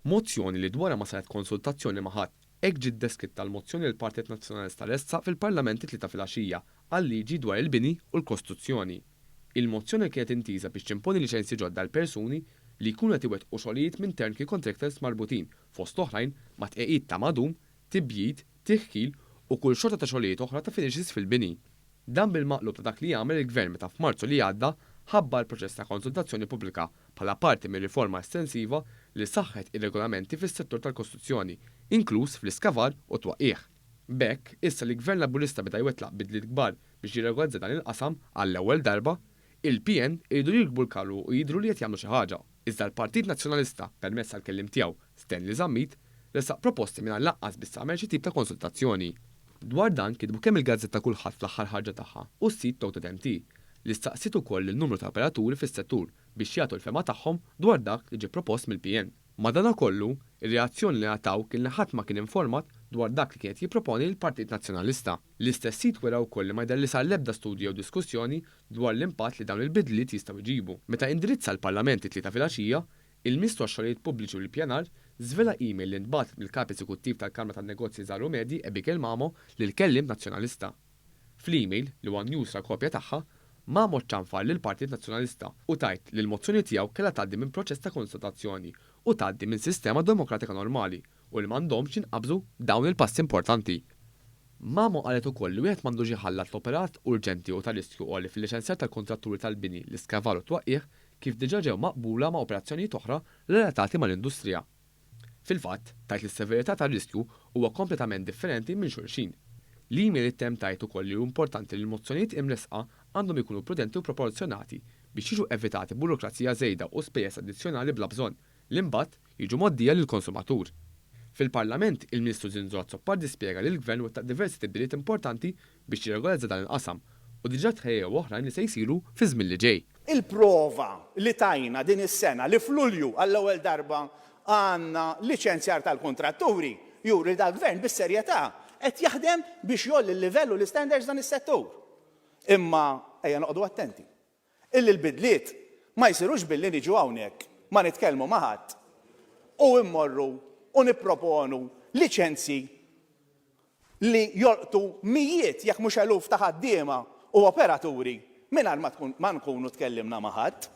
Mozzjoni li dwarha ma saret konsultazzjoni ma' ħadd. Hekk ġiet deskritta l-mozzjoni li l-Partit Nazzjonalista ressaq fil-Parlament it-tlieta filgħaxija għal-liġi dwar il-bini u l-kostruzzjoni. Il-mozzjoni kienet intiża biex timponi liċenzji ġodda l persuni li jkunu qed iwettqu xogħlijiet minn turnkey contractors marbutin fost oħrajn ma' tqeqid ta' madum, tibjid, tieħkil u kull xorta ta' xogħlijiet oħra ta' finishes fil-bini. Dan bil-maqlub ta' dak li jagħmel il-Gvern meta f'Marzu li għadda ħabba l-proċess ta' konsultazzjoni pubblika bħala parti mir-riforma estensiva li saħħet ir-regolamenti fis-settur tal-kostruzzjoni, inkluż fl-iskavar u twaqqih. B'hekk, issa li Gvern Laburista beda jwettaq bidliet kbar biex jirregolazza dan il-qasam għall-ewwel darba, il-PN iridu jirkbu l-kallu u jidhru li qed jagħmlu xi ħaġa. Iżda l-Partit Nazzjonalista permezz għall-kellim tiegħu Stanley Żammit resaq proposti mingħajr laqqas biss tagħmel xi tip ta' konsultazzjoni. Dwar dan kitbu kemm il-gazzetta kulħadd fl-aħħar ħaġa tagħha u s-sit Total.mt li staqsit ukoll il-numru ta' operaturi fis-settur biex jagħtu l-fema tagħhom dwar dak li ġie propost mill-PN. Madankollu, ir-reazzjoni li ngħataw kien li ħadd ma kien informat dwar dak li kienet jipproponi l-Partit Nazzjonalista. L-istess sit wera wkoll li ma jidher li sar l-ebda studju jew diskussjoni dwar l-impatt li dawn il-bidliet jistgħu jġibu. Meta indirizza l-Parlament it-tlieta filgħaxija, il-Ministru għax-Xogħlijiet Pubbliċi u l-Ippjanar żvela email li ntbagħat mill-Kap Eżekuttiv tal-Kamra tan-Negozji Żgħar u Medji Abigail Mamo lill-kellim Nazzjonalista. Fl-email li huwa njusra kopja tagħha, Mamo ċċanfar lill Partit Nazzjonalista u tajt li l-mozzjoni tiegħu kellha tgħaddi minn proċess ta' konsultazzjoni u tgħaddi minn sistema demokratika normali u li m'għandhomx jinqabżu dawn il-passi importanti. Mamo qalet ukoll li wieħed m'għandux iħallat l-operat urġenti u ta' riskju għoli fil-liċenzjar tal-kontratturi tal-bini l-iskavar u twaqqih kif diġà ġew maqbula ma' operazzjonijiet oħra relatati mal-industrija. Fil-fatt, tajt li s-severità tar-riskju huwa kompletament differenti minn xulxin. L-email it-tem tajt ukoll li importanti li l-mozzjonijiet imresqa għandhom ikunu prudenti u proporzjonati biex jiġu evitati burokrazija żejda u spejjeż addizzjonali bla bżonn li mbagħad jiġu moddija lill-konsumatur. Fil-Parlament, il-Ministru Zinżor Zoppar dispjega li l-Gvern wettaq diversi tibdiliet importanti biex jirregolazza dan il-qasam u diġà tħejjew oħrajn li se jsiru fi żmien li ġej. Il-prova li tajna din is-sena li f'Lulju għall-ewwel darba għandna liċenzjar tal-kontratturi juri dal-Gvern bis-serjetà qed jaħdem biex jolli l-livell u l-istandards dan is-settur. Imma ejja noqogħdu attenti. Illi l-bidliet ma jsirux billi niġu hawnhekk ma nitkellmu ma' ħadd u immorru u nipproponu liċenzji li jolqtu mijiet jekk mhux eluf ta' ħaddiema u operaturi mingħajr ma nkunu tkellimna ma' ħadd.